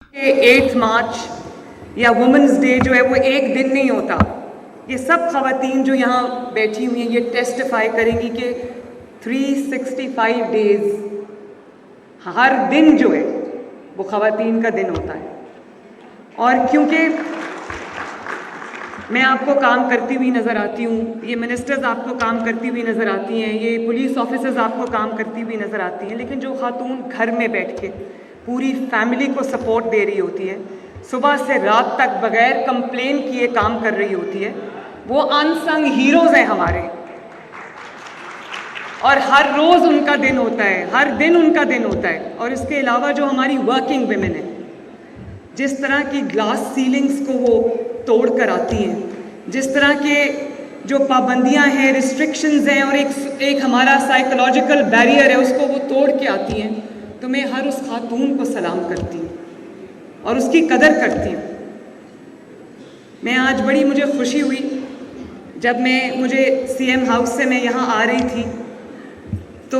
8 मार्च या women's day जो है वो एक दिन नहीं होता। ये सब खवातीन जो यहाँ बैठी हुई हैं ये टेस्टिफाई करेंगी कि 365 डेज हर दिन जो है वो खवातीन का दिन होता है। और क्योंकि मैं आपको काम करती हुई नज़र आती हूँ, ये मिनिस्टर्स आपको काम करती हुई नज़र आती हैं, ये पुलिस ऑफिसर्स आपको काम करती हुई नज़र आती हैं, लेकिन जो खातून घर में बैठ के पूरी फैमिली को सपोर्ट दे रही होती है, सुबह से रात तक बगैर कंप्लेन किए काम कर रही होती है, वो अनसंग हीरोज़ हैं हमारे। और हर रोज़ उनका दिन होता है, हर दिन उनका दिन होता है। और इसके अलावा जो हमारी वर्किंग विमेन है, जिस तरह की ग्लास सीलिंग्स को वो तोड़ कर आती हैं, जिस तरह के जो पाबंदियां हैं, रिस्ट्रिक्शंस हैं और एक हमारा साइकोलॉजिकल बैरियर है उसको वो तोड़ के आती हैं, तो मैं हर उस खातून को सलाम करती हूँ और उसकी कदर करती हूँ। मैं आज बड़ी मुझे खुशी हुई जब मुझे सीएम हाउस से मैं यहाँ आ रही थी, तो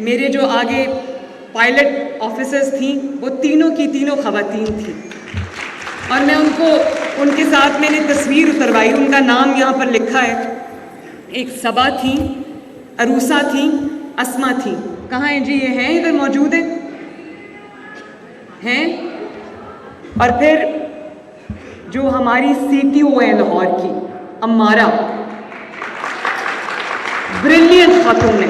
मेरे जो आगे पायलट ऑफिसर्स थी वो तीनों की तीनों खवातीन थी और मैं उनके साथ मैंने तस्वीर उतरवाई। उनका नाम यहाँ पर लिखा है। एक सबा थी, अरूसा थी, अस्मा थी। कहाँ हैं जी? ये हैं, इधर मौजूद हैं। और फिर जो हमारी सीटीओ है लाहौर की, अम्मारा, ब्रिलियंट खातून है।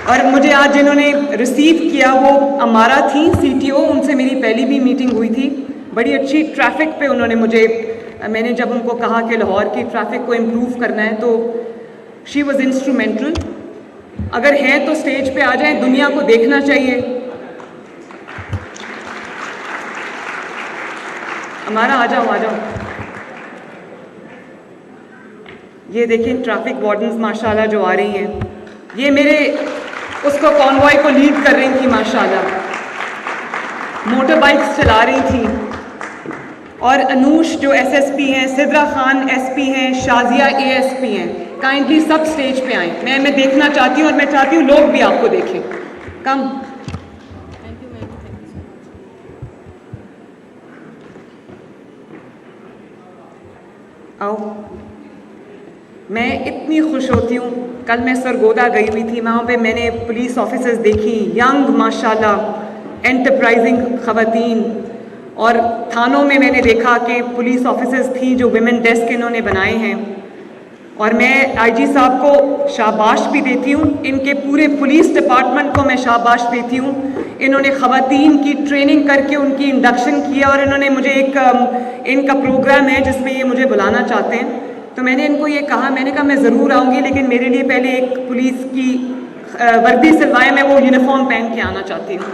और मुझे आज जिन्होंने रिसीव किया वो अम्मारा थी, सीटीओ। उनसे मेरी पहली भी मीटिंग हुई थी। बड़ी अच्छी ट्रैफिक पे उन्होंने मैंने जब उनको कहा कि लाहौर की ट्रैफिक को इम्प्रूव करना है, तो शी वॉज इंस्ट्रूमेंटल। अगर हैं तो स्टेज पे आ जाएं, दुनिया को देखना चाहिए। हमारा आ जाओ। ये देखें ट्रैफिक वार्डन्स माशाल्लाह जो आ रही हैं, ये मेरे उसको कॉन्वॉय को लीड कर रही थी माशाल्लाह, मोटर बाइक्स चला रही थी। और अनूश जो एसएसपी हैं, सिद्रा खान एसपी हैं, शाजिया एएसपी हैं। काइंडली सब स्टेज पे आएं। मैं देखना चाहती हूँ और मैं चाहती हूँ लोग भी आपको देखें। कम आओ। मैं इतनी खुश होती हूँ। कल मैं सरगोदा गई हुई थी, वहाँ पे मैंने पुलिस ऑफिसर्स देखी, यंग माशाल्लाह एंटरप्राइजिंग खवातीन। और थानों में मैंने देखा कि पुलिस ऑफिसर्स थी जो विमेन डेस्क इन्होंने बनाए हैं। और मैं आईजी साहब को शाबाश भी देती हूँ, इनके पूरे पुलिस डिपार्टमेंट को मैं शाबाश देती हूँ। इन्होंने खवातीन की ट्रेनिंग करके उनकी इंडक्शन किया और इन्होंने मुझे इनका प्रोग्राम है जिसमें ये मुझे बुलाना चाहते हैं। तो मैंने इनको ये कहा, मैंने कहा मैं ज़रूर आऊँगी, लेकिन मेरे लिए पहले एक पुलिस की वर्दी सिलवाएं, मैं वो यूनिफॉर्म पहन के आना चाहती हूँ।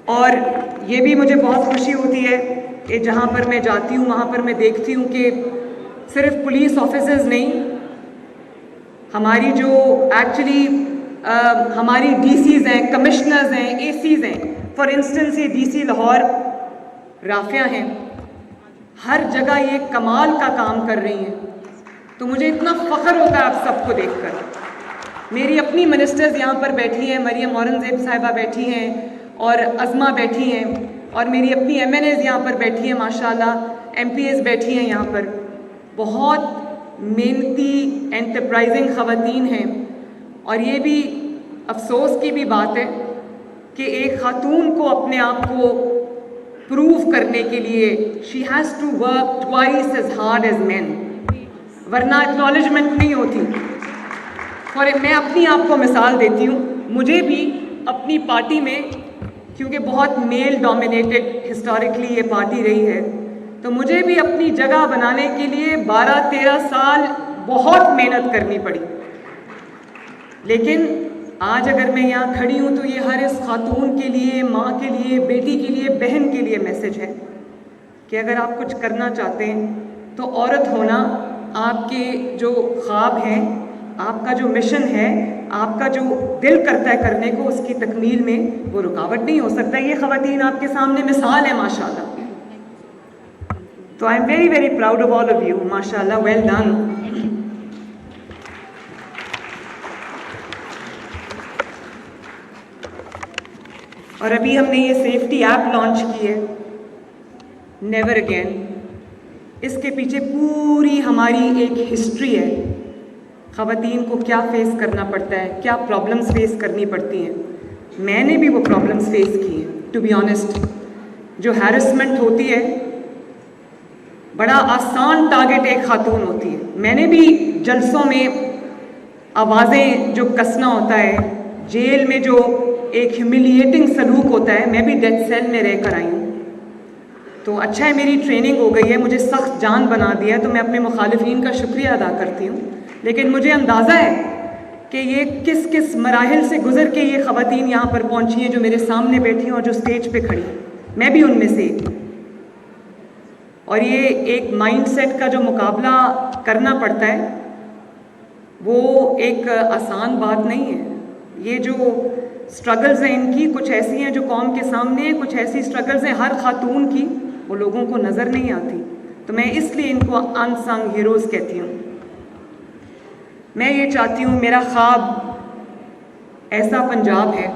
और ये भी मुझे बहुत खुशी होती है कि जहाँ पर मैं जाती हूँ वहाँ पर मैं देखती हूँ कि सिर्फ पुलिस ऑफिसर्स नहीं, हमारी जो एक्चुअली हमारी डीसीज़ हैं, कमिश्नर्स हैं, एसीज़ हैं। फॉर इंस्टेंस ये डीसी लाहौर राफिया हैं, हर जगह ये कमाल का काम कर रही हैं। तो मुझे इतना फ़ख्र होता है आप सबको देखकर। मेरी अपनी मिनिस्टर्स यहाँ पर बैठी हैं, मरियम औरंगज़ेब साहिबा बैठी हैं और अज़मा बैठी हैं, और मेरी अपनी एमएनएज़ यहाँ पर बैठी हैं माशाल्लाह, एमपीएज़ बैठी हैं यहाँ पर। बहुत मेहनती एंटरप्राइजिंग ख़वातीन हैं। और ये भी अफसोस की भी बात है कि एक खातून को अपने आप को प्रूव करने के लिए she has to work twice as hard as man, वरना एक्नॉलेजमेंट नहीं होती। और मैं अपनी आप को मिसाल देती हूँ, मुझे भी अपनी पार्टी में, क्योंकि बहुत मेल डोमिनेटेड हिस्टोरिकली ये पार्टी रही है, तो मुझे भी अपनी जगह बनाने के लिए 12-13 साल बहुत मेहनत करनी पड़ी। लेकिन आज अगर मैं यहाँ खड़ी हूँ तो ये हर इस खातून के लिए, माँ के लिए, बेटी के लिए, बहन के लिए मैसेज है कि अगर आप कुछ करना चाहते हैं तो औरत होना, आपके जो ख्वाब हैं, आपका जो मिशन है, आपका जो दिल करता है करने को, उसकी तकमील में वो रुकावट नहीं हो सकता। ये ख़वातीन आपके सामने मिसाल है माशाल्लाह। तो I am very very proud of all of you माशाल्लाह, वेल डन। और अभी हमने ये सेफ्टी ऐप लॉन्च की है, नेवर अगेन। इसके पीछे पूरी हमारी एक हिस्ट्री है, ख़वातीन को क्या फेस करना पड़ता है, क्या प्रॉब्लम्स फेस करनी पड़ती हैं। मैंने भी वो प्रॉब्लम्स फेस की हैं, टू बी ऑनेस्ट। जो हैरेसमेंट होती है, बड़ा आसान टारगेट एक खातून होती है। मैंने भी जलसों में आवाज़ें जो कसना होता है, जेल में जो एक ह्यूमिलिएटिंग सलूक होता है, मैं भी डेथ सेल में रह कर आई हूँ। तो अच्छा है मेरी ट्रेनिंग हो गई है, मुझे सख्त जान बना दिया है, तो मैं अपने मुखालिफिन का शुक्रिया अदा करती हूँ। लेकिन मुझे अंदाज़ा है कि ये किस किस मराहिल से गुजर के ये ख़वातीन यहाँ पर पहुँची हैं, जो मेरे सामने बैठी हैं और जो स्टेज पे खड़ी हैं। मैं भी उनमें से एक। और ये एक माइंडसेट का जो मुकाबला करना पड़ता है, वो एक आसान बात नहीं है। ये जो स्ट्रगल्स हैं इनकी, कुछ ऐसी हैं जो कौम के सामने हैं, कुछ ऐसी स्ट्रगल्स हैं हर खातून की, वो लोगों को नज़र नहीं आती। तो मैं इसलिए इनको अनसंग हीरोज़ कहती हूँ। मैं ये चाहती हूँ, मेरा ख्वाब ऐसा पंजाब है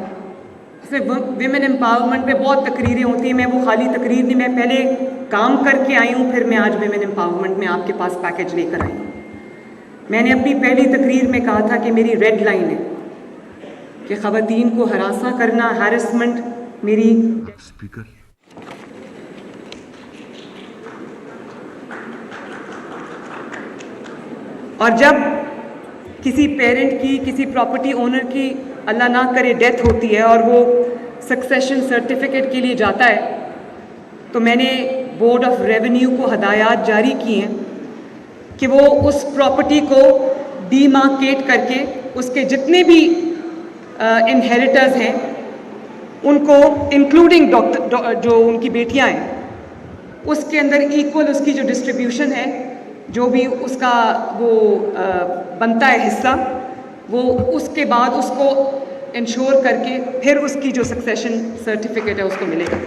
जिसमें विमेन एम्पावरमेंट पे बहुत तकरीरें होती हैं। मैं वो खाली तकरीर नहीं, मैं पहले काम करके आई हूँ, फिर मैं आज विमेन एम्पावरमेंट में आपके पास पैकेज लेकर आई हूँ। मैंने अपनी पहली तकरीर में कहा था कि मेरी रेड लाइन है कि ख़वातीन को हरासा करना, हैरेसमेंट मेरी स्पीकर। और जब किसी पेरेंट की, किसी प्रॉपर्टी ओनर की अल्लाह ना करे डेथ होती है और वो सक्सेशन सर्टिफिकेट के लिए जाता है, तो मैंने बोर्ड ऑफ रेवेन्यू को हदायत जारी की हैं कि वो उस प्रॉपर्टी को डीमार्केट करके उसके जितने भी इनहेरिटर्स हैं उनको, इंक्लूडिंग डॉक्टर जो उनकी बेटियां हैं, उसके अंदर इक्वल उसकी जो डिस्ट्रीब्यूशन है, जो भी उसका वो बनता है हिस्सा, वो उसके बाद उसको इंश्योर करके फिर उसकी जो सक्सेशन सर्टिफिकेट है उसको मिलेगा।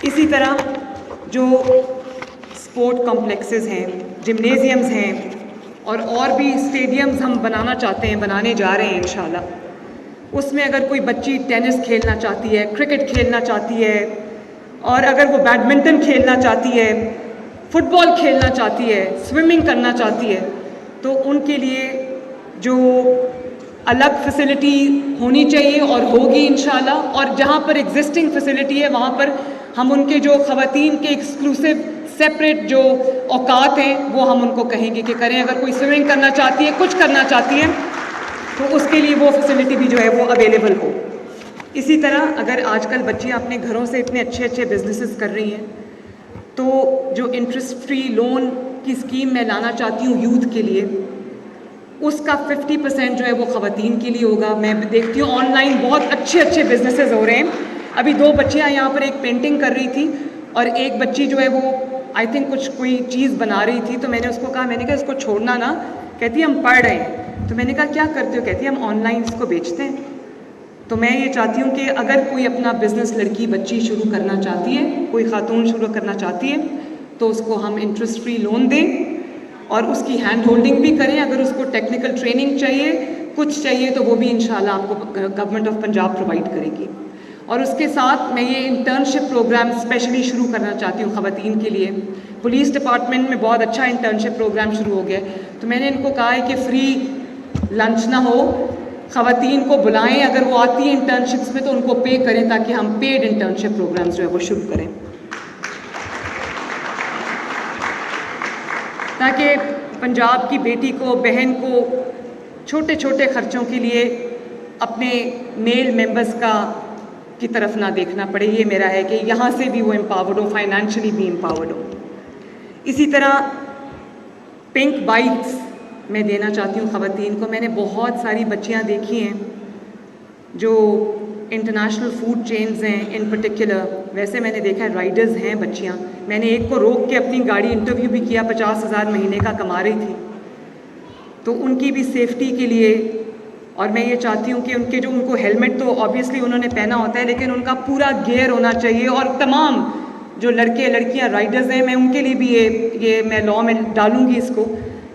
इसी तरह जो स्पोर्ट कॉम्प्लेक्सेस हैं, जिम्नेजियम्स हैं और भी स्टेडियम्स हम बनाना चाहते हैं, बनाने जा रहे हैं इंशाल्लाह। उसमें अगर कोई बच्ची टेनिस खेलना चाहती है, क्रिकेट खेलना चाहती है, और अगर वो बैडमिंटन खेलना चाहती है, फुटबॉल खेलना चाहती है, स्विमिंग करना चाहती है, तो उनके लिए जो अलग फैसिलिटी होनी चाहिए और होगी इंशाल्लाह। और जहाँ पर एग्जिस्टिंग फैसिलिटी है वहाँ पर हम उनके जो ख़वातीन के एक्सक्लूसिव सेपरेट जो औकात हैं वो हम उनको कहेंगे कि करें। अगर कोई स्विमिंग करना चाहती है, कुछ करना चाहती है, तो उसके लिए वो फैसिलिटी भी जो है वो अवेलेबल हो। इसी तरह अगर आजकल बच्चियाँ अपने घरों से इतने अच्छे अच्छे बिजनेसेस कर रही हैं, तो जो इंटरेस्ट फ्री लोन की स्कीम मैं लाना चाहती हूँ यूथ के लिए, उसका 50% जो है वो ख़वातीन के लिए होगा। मैं देखती हूँ ऑनलाइन बहुत अच्छे अच्छे बिजनेसेस हो रहे हैं। अभी 2 बच्चियाँ यहाँ पर एक पेंटिंग कर रही थी और एक बच्ची जो है वो आई थिंक कोई चीज़ बना रही थी। तो मैंने उसको कहा, मैंने कहा इसको छोड़ना ना, कहती हम पढ़ रहे हैं। तो मैंने कहा क्या करते हो? कहती हम ऑनलाइन इसको बेचते हैं। तो मैं ये चाहती हूँ कि अगर कोई अपना बिज़नेस लड़की बच्ची शुरू करना चाहती है, कोई खातून शुरू करना चाहती है, तो उसको हम इंटरेस्ट फ्री लोन दें और उसकी हैंड होल्डिंग भी करें। अगर उसको टेक्निकल ट्रेनिंग चाहिए, कुछ चाहिए, तो वो भी इंशाल्लाह आपको गवर्नमेंट ऑफ पंजाब प्रोवाइड करेगी। और उसके साथ मैं ये इंटर्नशिप प्रोग्राम स्पेशली शुरू करना चाहती हूँ ख़वातीन के लिए। पुलिस डिपार्टमेंट में बहुत अच्छा इंटर्नशिप प्रोग्राम शुरू हो गया, तो मैंने इनको कहा है कि फ्री लंच ना हो, ख़वातीन को बुलाएं, अगर वो आती है इंटर्नशिप्स में तो उनको पे करें, ताकि हम पेड इंटर्नशिप प्रोग्राम्स जो है वो शुरू करें, ताकि पंजाब की बेटी को, बहन को छोटे छोटे ख़र्चों के लिए अपने मेल मेंबर्स की तरफ ना देखना पड़े। ये मेरा है कि यहाँ से भी वो एम्पावर्ड हो, फाइनेंशियली भी एम्पावर्ड हो। इसी तरह पिंक बाइक्स मैं देना चाहती हूँ ख़वातीन को। मैंने बहुत सारी बच्चियाँ देखी हैं जो इंटरनेशनल फूड चेन्स हैं इन पर्टिकुलर, वैसे मैंने देखा है राइडर्स हैं बच्चियाँ। मैंने एक को रोक के अपनी गाड़ी इंटरव्यू भी किया, 50,000 महीने का कमा रही थी, तो उनकी भी सेफ्टी के लिए। और मैं ये चाहती हूँ कि उनको हेलमेट तो ऑब्वियसली उन्होंने पहना होता है, लेकिन उनका पूरा गियर होना चाहिए। और तमाम जो लड़के लड़कियाँ राइडर्स हैं, मैं उनके लिए भी ये मैं लॉ में डालूँगी इसको,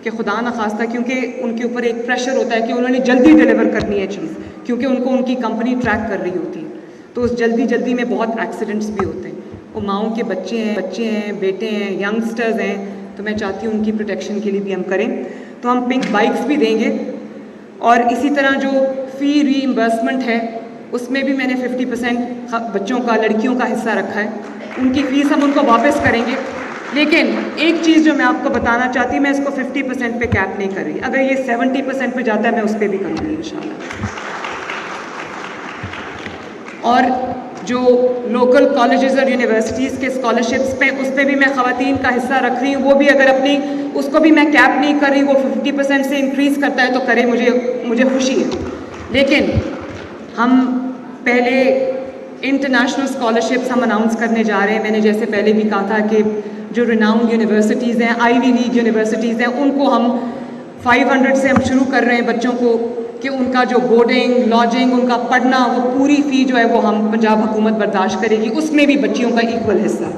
कि खुदा न खास्ता, क्योंकि उनके ऊपर एक प्रेशर होता है कि उन्होंने जल्दी डिलीवर करनी है चीज़, क्योंकि उनको उनकी कंपनी ट्रैक कर रही होती है, तो उस जल्दी में बहुत एक्सीडेंट्स भी होते हैं। वो माओं के बच्चे हैं, बेटे हैं, यंगस्टर्स हैं, तो मैं चाहती हूँ उनकी प्रोटेक्शन के लिए भी हम करें। तो हम पिंक बाइक्स भी देंगे, और इसी तरह जो फ़ी रीइंबर्समेंट है उसमें भी मैंने 50% बच्चों का, लड़कियों का हिस्सा रखा है। उनकी फ़ीस हम उनको वापस करेंगे। लेकिन एक चीज़ जो मैं आपको बताना चाहती हूँ, मैं इसको 50% पे कैप नहीं कर रही। अगर ये 70% पे जाता है मैं उस पर भी करूँगी इंशाल्लाह। और जो लोकल कॉलेजेस और यूनिवर्सिटीज़ के स्कॉलरशिप्स पे, उस पर भी मैं ख़वातीन का हिस्सा रख रही हूँ। वो भी अगर अपनी, उसको भी मैं कैप नहीं कर रही, वो 50% से इंक्रीज़ करता है तो करे, मुझे खुशी है। लेकिन हम पहले इंटरनेशनल स्कॉलरशिप्स हम अनाउंस करने जा रहे हैं। मैंने जैसे पहले भी कहा था कि जो रिनाउंड यूनिवर्सिटीज़ हैं, आईवी लीग यूनिवर्सिटीज़ हैं, उनको हम 500 से हम शुरू कर रहे हैं बच्चों को, कि उनका जो बोर्डिंग, लॉजिंग, उनका पढ़ना, वो पूरी फ़ी जो है वो हम पंजाब हुकूमत बर्दाश्त करेगी, उसमें भी बच्चियों का इक्वल हिस्सा।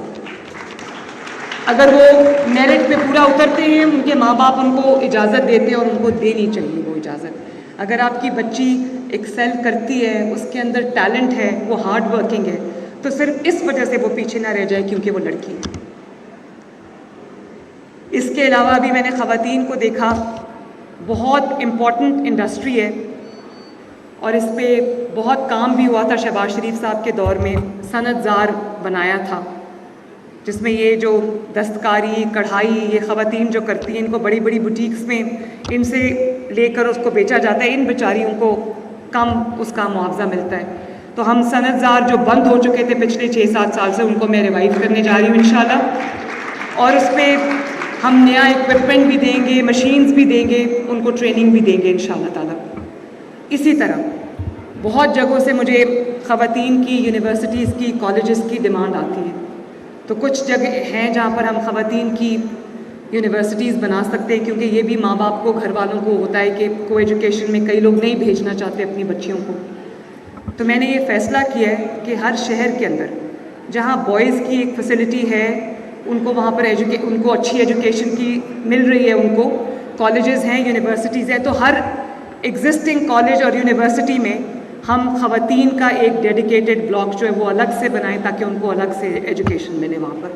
अगर वो मेरिट पे पूरा उतरते हैं, उनके माँ बाप उनको इजाज़त देते हैं, और उनको देनी चाहिए वो इजाज़त। अगर आपकी बच्ची एक्सेल करती है, उसके अंदर टैलेंट है, वो हार्ड वर्किंग है, तो सिर्फ इस वजह से वो पीछे ना रह जाए क्योंकि वो लड़की है। इसके अलावा भी मैंने ख़वातीन को देखा, बहुत इम्पॉर्टेंट इंडस्ट्री है, और इस पर बहुत काम भी हुआ था शहबाज शरीफ साहब के दौर में। सनतज़ार बनाया था, जिसमें ये जो दस्तकारी, कढ़ाई, ये ख़वातीन जो करती हैं, इनको बड़ी बड़ी बुटीक्स में इनसे लेकर उसको बेचा जाता है। इन बेचारियों को कम उसका मुआवजा मिलता है। तो हम सनतज़ार जो बंद हो चुके थे पिछले 6-7 साल से, उनको मैं रिवाइव करने जा रही हूँ इंशाल्लाह। और उस पर हम नया इक्विपमेंट भी देंगे, मशीन्स भी देंगे, उनको ट्रेनिंग भी देंगे इंशाल्लाह ताला। इसी तरह बहुत जगहों से मुझे ख़वातीन की यूनिवर्सिटीज़ की, कॉलेजेस की डिमांड आती है। तो कुछ जगह हैं जहाँ पर हम ख़वातीन की यूनिवर्सिटीज़ बना सकते हैं, क्योंकि ये भी माँ बाप को, घर वालों को होता है कि को एजुकेशन में कई लोग नहीं भेजना चाहते अपनी बच्चियों को। तो मैंने ये फ़ैसला किया है कि हर शहर के अंदर जहाँ बॉयज़ की एक फैसिलिटी है, उनको वहाँ पर उनको अच्छी एजुकेशन की मिल रही है, उनको कॉलेजेस हैं, यूनिवर्सिटीज़ हैं, तो हर एग्जिस्टिंग कॉलेज और यूनिवर्सिटी में हम ख़वातीन का एक डेडिकेटेड ब्लॉक जो है वो अलग से बनाएं, ताकि उनको अलग से एजुकेशन मिले वहाँ पर।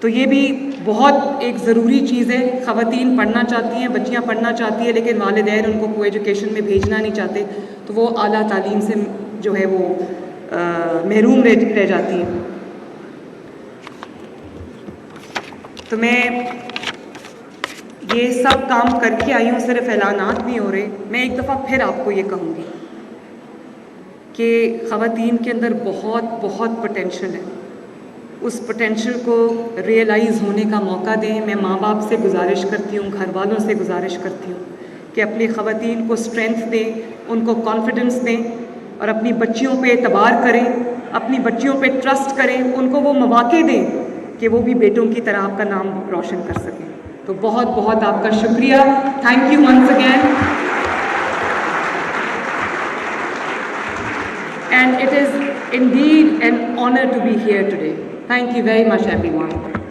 तो ये भी बहुत एक ज़रूरी चीज़ है। ख़वातीन पढ़ना चाहती हैं, बच्चियाँ पढ़ना चाहती हैं, लेकिन वालिदैन उनको को एजुकेशन में भेजना नहीं चाहते, तो वो आला तालीम से जो है वो महरूम रह जाती हैं। तो मैं ये सब काम करके आई हूँ, सिर्फ ऐलानात नहीं हो रहे। मैं एक दफ़ा फिर आपको ये कहूँगी कि ख़वातीन के अंदर बहुत बहुत पोटेंशियल है। उस पोटेंशियल को रियलाइज़ होने का मौका दें। मैं माँ बाप से गुजारिश करती हूँ, घर वालों से गुजारिश करती हूँ कि अपनी ख़वातीन को स्ट्रेंथ दें, उनको कॉन्फिडेंस दें, और अपनी बच्चियों पे एतबार करें, अपनी बच्चियों पे ट्रस्ट करें, उनको वो मौके दें कि वो भी बेटों की तरह आपका नाम रोशन कर सकें। तो बहुत बहुत आपका शुक्रिया। Thank you once again. And it is indeed an honor to be here today. Thank you very much, everyone.